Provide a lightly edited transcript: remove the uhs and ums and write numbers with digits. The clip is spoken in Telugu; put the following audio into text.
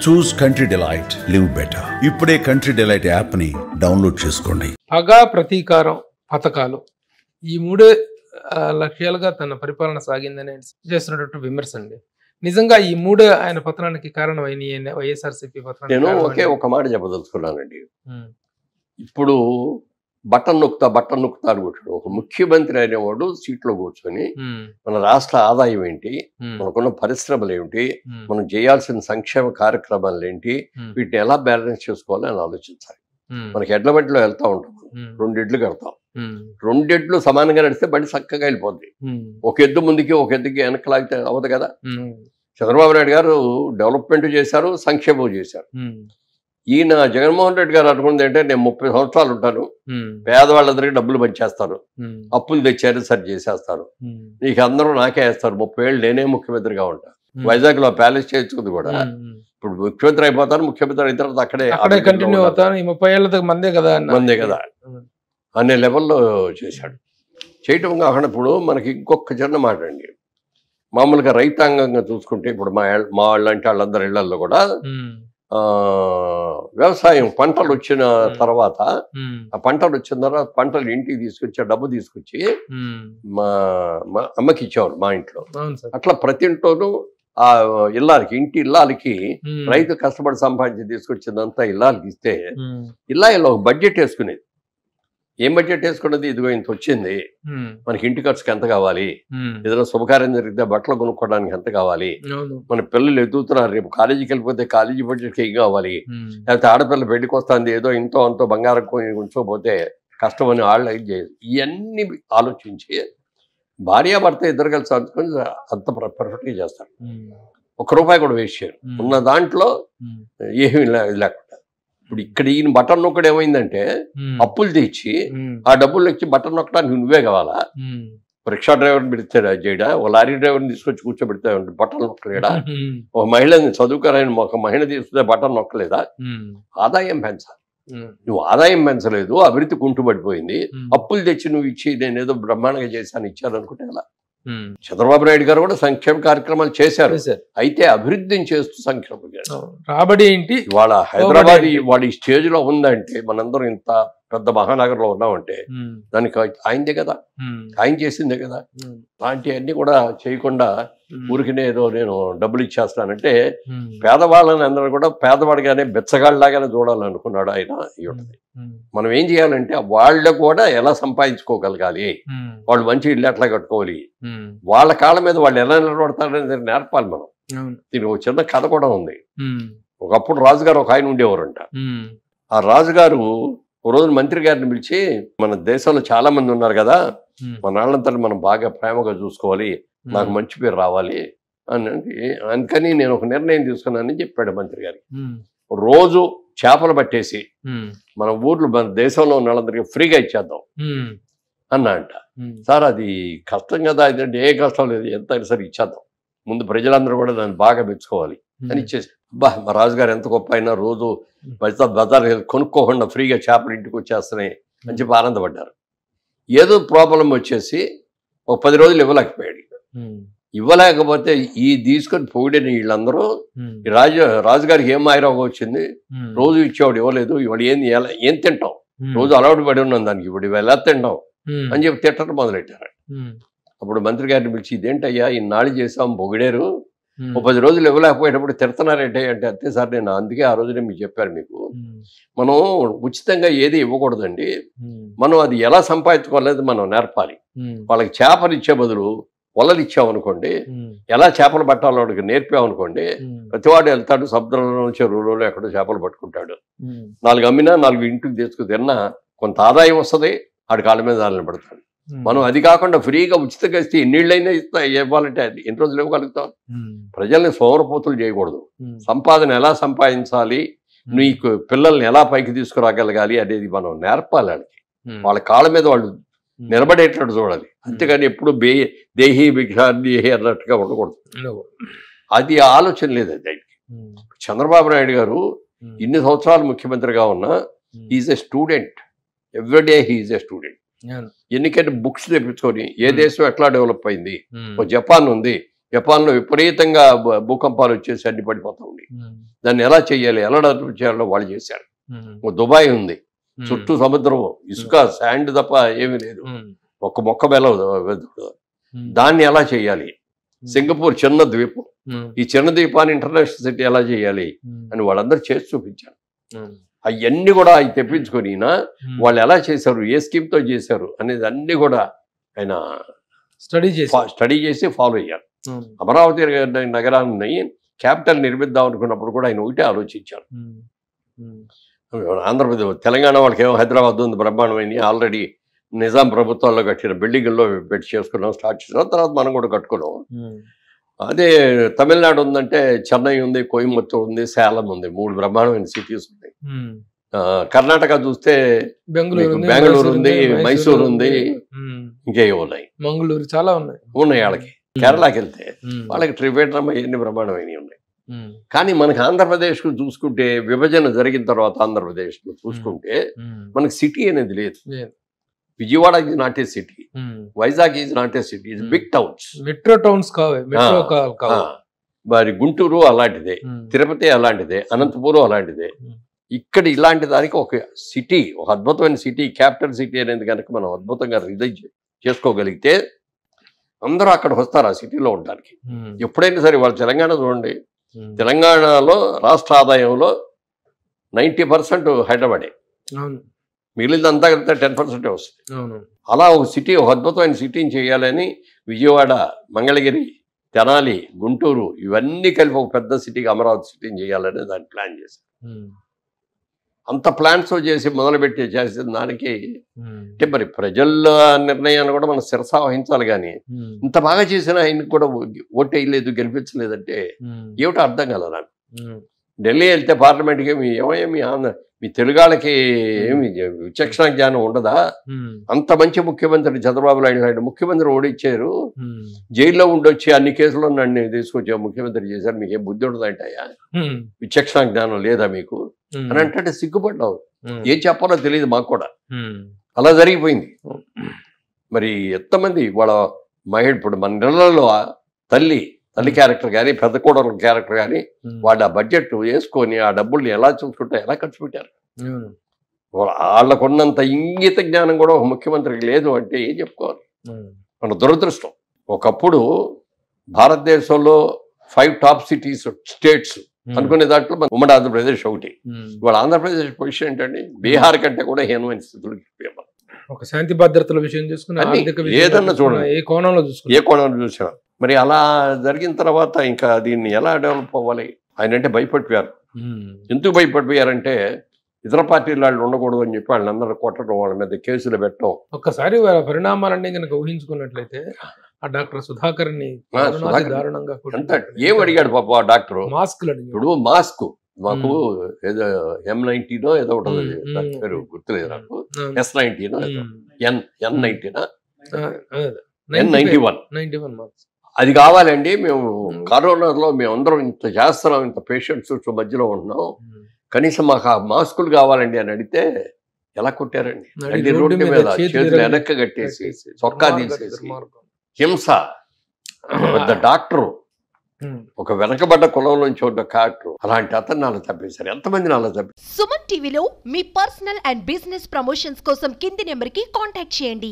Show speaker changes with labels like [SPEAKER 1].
[SPEAKER 1] చూస్ కంట్రీ డిలైట్, లివ్ బెటర్. ఇప్పుడే కంట్రీ డిలైట్ యాప్ ని డౌన్లోడ్ చేసుకోండి.
[SPEAKER 2] పగ, ప్రతీకారం, పథకాలు ఈ మూడే లక్ష్యాలుగా తన పరిపాలన సాగిందని చేస్తున్నటువంటి విమర్శ అండి. నిజంగా ఈ మూడే ఆయన పతనానికి కారణం అయినాయి. వైఎస్ఆర్సీపీ పతనానికి
[SPEAKER 3] నేను ఒకే ఒక మాట చెప్పదలుచుకున్నానండి. ఇప్పుడు బటన్ నొక్కుతా అని కూర్చోడు. ఒక ముఖ్యమంత్రి అనేవాడు సీట్లో కూర్చొని మన రాష్ట్ర ఆదాయం ఏంటి, మనకున్న పరిశ్రమలు ఏమిటి, మనం చేయాల్సిన సంక్షేమ కార్యక్రమాలు ఏంటి, వీటిని ఎలా బ్యాలెన్స్ చేసుకోవాలని అని ఆలోచించాలి. మనకి ఎడ్ల బండిలో వెళ్తా ఉంటాం, 2 ఎడ్లు కడతాం, 2 ఎడ్లు సమానంగా నడిస్తే బండి చక్కగా వెళ్ళిపోద్ది. ఒక ఎద్దు ముందుకి ఒక ఎద్దుకి వెనక్కి లాగితే అవ్వదు కదా. చంద్రబాబు నాయుడు గారు డెవలప్మెంట్ చేశారు, సంక్షేమం చేశారు. ఈయన జగన్మోహన్ రెడ్డి గారు అనుకుంది అంటే నేను 30 సంవత్సరాలు ఉంటాను, పేదవాళ్ళందరికీ డబ్బులు పంచేస్తారు, అప్పులు తెచ్చారు సరి చేసేస్తారు, నీకు అందరూ నాకే వేస్తారు, 30 ఏళ్ళు నేనే ముఖ్యమంత్రిగా ఉంటాను. వైజాగ్ లో ప్యాలెస్ చేయించుకుంది కూడా ఇప్పుడు ముఖ్యమంత్రి అయిపోతాను, ముఖ్యమంత్రి అయిన తర్వాత అక్కడే
[SPEAKER 2] కంటిన్యూ అవుతాను, 30 ఏళ్ళ మందే కదా
[SPEAKER 3] అనే లెవెల్లో చేశాడు. చేయటం కాకుండా ఇప్పుడు మనకి ఇంకొక చిన్న మాట అండి, మామూలుగా రైతాంగంగా చూసుకుంటే ఇప్పుడు మా వాళ్ళంటే వాళ్ళందరి ఇళ్లలో కూడా వ్యవసాయం పంటలు వచ్చిన తర్వాత పంటలు ఇంటికి తీసుకొచ్చి డబ్బు తీసుకొచ్చి మా అమ్మకి ఇచ్చేవారు మా ఇంట్లో. అట్లా ప్రతి ఇంట్లోనూ ఆ ఇంటి ఇల్లాలకి రైతు కష్టపడి సంపాదించి తీసుకొచ్చిందంతా ఇల్లాలకి ఇస్తే ఇల్లాలో ఒక బడ్జెట్ వేసుకునేది. ఏం బడ్జెట్ వేసుకున్నది, ఇదిగో ఇంత వచ్చింది, మనకి ఇంటి ఖర్చుకి ఎంత కావాలి, ఏదైనా శుభకార్యం జరిగితే బట్టలు కొనుక్కోవడానికి ఎంత కావాలి, మన పిల్లలు ఎదుగుతున్నారు, రేపు కాలేజీకి వెళ్ళిపోతే కాలేజీ బడ్జెట్కి ఏం కావాలి, లేకపోతే ఆడపిల్ల పెళ్లికి వస్తుంది, ఏదో ఇంతో అంతో బంగారం ఉంచకపోతే కష్టమని వాళ్ళు ఇవన్నీ ఆలోచించి భార్యాభర్త ఇద్దరు కలిసి అందుకొని అంత పర్ఫెక్ట్గా చేస్తారు. ₹1 కూడా వేస్ట్ చేయరు. ఉన్న దాంట్లో ఏమీ లేకుండా ఇప్పుడు ఇక్కడ ఈయన బటన్ నొక్కడు ఏమైందంటే అప్పులు తెచ్చి ఆ డబ్బులు ఇచ్చి బటన్ నొక్కడానికి నువ్వే కావాలా, రిక్షా డ్రైవర్ని పెడితే చేయడా, ఒక లారీ డ్రైవర్ని తీసుకొచ్చి కూర్చోబెడితే బటన్ నొక్కలేడా, ఒక మహిళని చదువుకరైన ఒక మహిళ తీసుకుంటే బటన్ నొక్కలేదా? ఆదాయం పెంచాలి. నువ్వు ఆదాయం పెంచలేదు, అభివృద్ధి కుంటుపడిపోయింది, అప్పులు తెచ్చి నువ్వు ఇచ్చి నేనేదో బ్రహ్మాండంగా చేశాను ఇచ్చారనుకుంటే ఎలా? చంద్రబాబు నాయుడు గారు కూడా సంక్షేమ కార్యక్రమాలు చేశారు, అయితే అభివృద్ధిని చేస్తూ సంక్షేమం
[SPEAKER 2] రాబడి ఏంటి.
[SPEAKER 3] ఇవాళ హైదరాబాద్ వాళ్ళ ఈ స్టేజ్ లో ఉందంటే, మనందరం ఇంత పెద్ద మహానగరంలో ఉన్నామంటే దానికి ఆయనదే కదా, ఆయన చేసిందే కదా. అలాంటివన్నీ కూడా చేయకుండా ఊరికినే ఏదో నేను డబ్బులు ఇచ్చేస్తానంటే పేదవాళ్ళని అందరూ కూడా పేదవాడిగానే బెచ్చగాళ్ళలాగానే చూడాలనుకున్నాడు ఆయన. మనం ఏం చేయాలంటే వాళ్ళు కూడా ఎలా సంపాదించుకోగలగాలి, వాళ్ళు మంచి ఇల్లు ఎట్లా కట్టుకోవాలి, వాళ్ళ కాళ్ళ మీద వాళ్ళు ఎలా నిలబడతారనేది నేర్పాలి మనం. దీనికి ఒక చిన్న కథ కూడా ఉంది. ఒకప్పుడు రాజుగారు ఒక ఆయన ఉండేవారంట. ఆ రాజుగారు ఓ రోజు మంత్రి గారిని పిలిచి, మన దేశంలో చాలా మంది ఉన్నారు కదా, మన వాళ్ళంతా మనం బాగా ప్రేమగా చూసుకోవాలి, నాకు మంచి పేరు రావాలి అందుకని నేను ఒక నిర్ణయం తీసుకున్నానని చెప్పాడు మంత్రి గారికి. రోజు చేపలు పట్టేసి మన ఊర్లో మన దేశంలో ఉన్న వాళ్ళందరికీ ఫ్రీగా ఇచ్చేద్దాం అన్నా అంట. సార్ అది కష్టం కదా, అదంటే ఏ కష్టం లేదు, ఎంత సరే ఇచ్చేద్దాం, ముందు ప్రజలందరూ కూడా దాన్ని బాగా మెచ్చుకోవాలి అని ఇచ్చేసి, అబ్బా మా రాజుగారు ఎంత గొప్ప అయినా రోజు బజార్ కొనుక్కోకుండా ఫ్రీగా చేపలు ఇంటికి వచ్చేస్తున్నాయి అని చెప్పి ఆనందపడ్డారు. ఏదో ప్రాబ్లం వచ్చేసి ఒక 10 రోజులు ఇవ్వలేకపోయాడు. ఇవ్వలేకపోతే ఈ తీసుకొని పోయిన వీళ్ళందరూ రాజుగారికి ఏం మాయరోగం వచ్చింది, రోజు ఇచ్చేవాడు ఇవ్వలేదు, ఇవాడు ఏం తింటాం, రోజు అలవాటు పడి ఉన్నాం దానికి, ఇప్పుడు ఎలా తింటాం అని చెప్పి తిట్టడం మొదలెట్టారు. అప్పుడు మంత్రి గారిని పిలిచి, ఇదేంటయ్యా ఇన్నాళ్ళు చేసాం పొగిడారు, ఓ 10 రోజులు ఇవ్వలేకపోయేటప్పుడు తిడతారేంటే అంటే, అంతే సార్ నేను అందుకే ఆ రోజునే మీకు చెప్పారు, మీకు మనం ఉచితంగా ఏది ఇవ్వకూడదండి, మనం అది ఎలా సంపాదించుకోవాలనేది మనం నేర్పాలి. వాళ్ళకి చేపలు ఇచ్చే బదులు వలలు ఇచ్చామనుకోండి, ఎలా చేపలు పట్టాలో వాడికి నేర్పామనుకోండి, ప్రతివాడు వెళ్తాడు సముద్రంలో చెరువులో ఎక్కడో చేపలు పట్టుకుంటాడు, 4 అమ్మినా 4 ఇంటికి తీసుకు తిన్నా కొంత ఆదాయం వస్తుంది, ఆడి కాళ్ళ మీద దానిని పడతాడు. మనం అది కాకుండా ఫ్రీగా ఉచితంగా ఇస్తే ఎన్నిళ్ళైనా ఇవ్వాలంటే అది ఎన్ని రోజులు ఇవ్వగలుగుతాం? ప్రజల్ని సోమరపోతులు చేయకూడదు, సంపాదన ఎలా సంపాదించాలి, నీకు పిల్లల్ని ఎలా పైకి తీసుకురాగలగాలి అనేది మనం నేర్పాలి. వాళ్ళకి వాళ్ళ కాళ్ళ మీద వాళ్ళు నిలబడేటట్టు చూడాలి, అంతేగాని ఎప్పుడు దేహి భిక్షాదేహి అన్నట్టుగా ఉండకూడదు. అది ఆలోచన లేదు దానికి. చంద్రబాబు నాయుడు గారు ఇన్ని సంవత్సరాలు ముఖ్యమంత్రిగా ఉన్నా is a student, everyday he is a student. ఎన్నికైనా బుక్స్ తెప్పించుకొని ఏ దేశం ఎట్లా డెవలప్ అయింది, జపాన్ ఉంది, జపాన్లో విపరీతంగా భూకంపాలు వచ్చేసి అడ్డు పడిపోతా ఉంది. దాన్ని ఎలా చేయాలి, ఎలా డెవలప్ చేయాలో వాళ్ళు చేశారు. దుబాయ్ ఉంది, చుట్టూ సముద్రం, ఇసుక, శాండ్ తప్ప ఏమీ లేదు, ఒక్క మొక్క బెలవదు. దాన్ని ఎలా చేయాలి? సింగపూర్ చిన్న ద్వీపం, ఈ చిన్న ద్వీపాన్ని ఇంటర్నేషనల్ సిటీ ఎలా చేయాలి అని వాళ్ళందరూ చేసి చూపించారు. అవన్నీ కూడా అవి తెప్పించుకొని వాళ్ళు ఎలా చేశారు, ఏ స్కీమ్తో చేశారు అనేది అన్ని కూడా ఆయన స్టడీ చేసి ఫాలో అయ్యారు. అమరావతి నగరాన్ని క్యాపిటల్ నిర్మిద్దాం అనుకున్నప్పుడు కూడా ఆయన ఒకటే ఆలోచించారు. ఆంధ్రప్రదేశ్, తెలంగాణ వాళ్ళకి ఏమో హైదరాబాద్ ఉంది బ్రహ్మాండమైంది, ఆల్రెడీ నిజాం ప్రభుత్వాల్లో కట్టిన బిల్డింగుల్లో పెట్టి చేసుకున్నాం, స్టార్ట్ చేసాం, తర్వాత మనం కూడా కట్టుకున్నాం. అదే తమిళనాడు ఉందంటే చెన్నై ఉంది, కోయంబత్తూర్ ఉంది, సేలం ఉంది, 3 బ్రహ్మాండమైన సిటీస్ ఉన్నాయి. కర్ణాటక చూస్తే బెంగళూరు ఉంది, మైసూర్ ఉంది, ఇంకేమో ఉన్నాయి,
[SPEAKER 2] మంగళూరు చాలా
[SPEAKER 3] ఉన్నాయి. వాళ్ళకి కేరళకి వెళ్తే వాళ్ళకి త్రివేంద్రం ఎన్ని బ్రహ్మాండమైనవి ఉన్నాయి. కానీ మనకి ఆంధ్రప్రదేశ్ కు చూసుకుంటే, విభజన జరిగిన తర్వాత ఆంధ్రప్రదేశ్ లో చూసుకుంటే మనకి సిటీ అనేది లేదు. Vijayawada is not a city, Vizag is not a city, it's big towns,
[SPEAKER 2] metro towns
[SPEAKER 3] మరి గుంటూరు అలాంటిదే, తిరుపతి అలాంటిదే, అనంతపురం అలాంటిదే. ఇక్కడ ఇలాంటి దానికి ఒక సిటీ, ఒక అద్భుతమైన సిటీ, క్యాపిటల్ సిటీ అనేది కనుక మనం అద్భుతంగా రిలైజ్ చేసుకోగలిగితే అందరూ అక్కడ వస్తారు ఆ సిటీలో ఉండడానికి. ఎప్పుడైనా సరే వాళ్ళు తెలంగాణ చూడండి, తెలంగాణలో రాష్ట్ర ఆదాయంలో 90% హైదరాబాదే, మిగిలిందంతా కలిపితే 10% వస్తుంది. అలా ఒక సిటీ, ఒక అద్భుతమైన సిటీని చేయాలని విజయవాడ, మంగళగిరి, తెనాలి, గుంటూరు ఇవన్నీ కలిపి ఒక పెద్ద సిటీకి అమరావతి సిటీని చేయాలని దాన్ని ప్లాన్ చేశారు. అంత ప్లాన్స్ చేసి మొదలుపెట్టి చేసిన దానికి అంటే మరి ప్రజల నిర్ణయాన్ని కూడా మనం శిరసావహించాలి. కానీ ఇంత బాగా చేసిన ఆయనకు కూడా ఓటు వేయలేదు, గెలిపించలేదంటే ఏమిటో అర్థం కాల నాకు. ఢిల్లీ వెళ్తే పార్లమెంట్కి మీ తెలుగాళ్ళకి ఏమి విచక్షణ జ్ఞానం ఉండదా? అంత మంచి ముఖ్యమంత్రి చంద్రబాబు నాయుడు ముఖ్యమంత్రి ఓడిచ్చారు, జైల్లో ఉండొచ్చి అన్ని కేసుల్లో నన్ను తీసుకొచ్చా ముఖ్యమంత్రి చేశారు, మీకేం బుద్ధి ఉండదంటాయా, విచక్షణ జ్ఞానం లేదా మీకు అని అంటే సిగ్గుపడ్డావు. ఏం చెప్పాలో తెలియదు మాకు కూడా. అలా జరిగిపోయింది. మరి ఎంతమంది వాళ్ళ మహిళ, ఇప్పుడు మన నెలల్లో తల్లి క్యారెక్టర్ కానీ, పెద్ద కోడల క్యారెక్టర్ కానీ వాళ్ళు ఆ బడ్జెట్ వేసుకొని ఆ డబ్బుల్ని ఎలా చూసుకుంటే ఎలా ఖర్చు పెట్టారు. వాళ్ళకున్నంత ఇంగిత జ్ఞానం కూడా ఒక ముఖ్యమంత్రికి లేదు అంటే ఏం చెప్పుకోవాలి. మన దురదృష్టం. ఒకప్పుడు భారతదేశంలో 5 టాప్ సిటీస్, స్టేట్స్ అనుకునే దాంట్లో మన ఉమ్మడి ఆంధ్రప్రదేశ్ ఒకటి. ఇవాళ ఆంధ్రప్రదేశ్ పొజిషన్ ఏంటంటే బీహార్ కంటే కూడా హీనమైన స్థితులకి
[SPEAKER 2] ఒక శాంతి భద్రతల విషయం చూసుకుని
[SPEAKER 3] ఏదన్నా చూడండి,
[SPEAKER 2] ఏ కోణంలో
[SPEAKER 3] చూసినా. మరి అలా జరిగిన తర్వాత ఇంకా దీన్ని ఎలా డెవలప్ అవ్వాలి? ఆయన అంటే భయపడిపోయారు. ఎందుకు భయపడిపోయారంటే ఇతర పార్టీలు వాళ్ళు ఉండకూడదు అని చెప్పి వాళ్ళందరూ కొట్టడం, వాళ్ళ మీద కేసులు పెట్టడం.
[SPEAKER 2] ఒక్కసారి పరిణామాలన్నీ కనుక ఊహించుకున్నట్లయితే ఆ డాక్టర్ సుధాకర్ ని దారుణంగా
[SPEAKER 3] ఏం అడిగాడు పాప ఆ డాక్టర్?
[SPEAKER 2] మాస్క్.
[SPEAKER 3] ఇప్పుడు మాస్క్ మాకు ఏదో M90 ఏదో ఉంటుంది, దాని పేరు గుర్తులేదు నాకు, S90 N91 అది కావాలండి. మేము కరోనాలో మేమందరం ఇంత చేస్తున్నాం, ఇంత పేషెంట్స్ మధ్యలో ఉంటున్నాం, కనీసం మాకు ఆ మాస్కులు కావాలండి అని అడిగితే ఎలా కొట్టారండి? అంటే రోడ్డు మీద చేతులు వెనక్కి కట్టేసి చొక్కా తీసేసి హింస. పెద్ద డాక్టరు, ఒక వెనకబడ్డ కులం నుంచి ఉన్న డాక్టర్, అలాంటి అతన్ని అలా తప్పేశారు. ఎంతమందిని అలా తప్పేశారు?
[SPEAKER 4] సుమన్ టీవీలో మీ పర్సనల్ అండ్ బిజినెస్ ప్రమోషన్స్ కోసం కింది నెంబర్కి కాంటాక్ట్ చేయండి.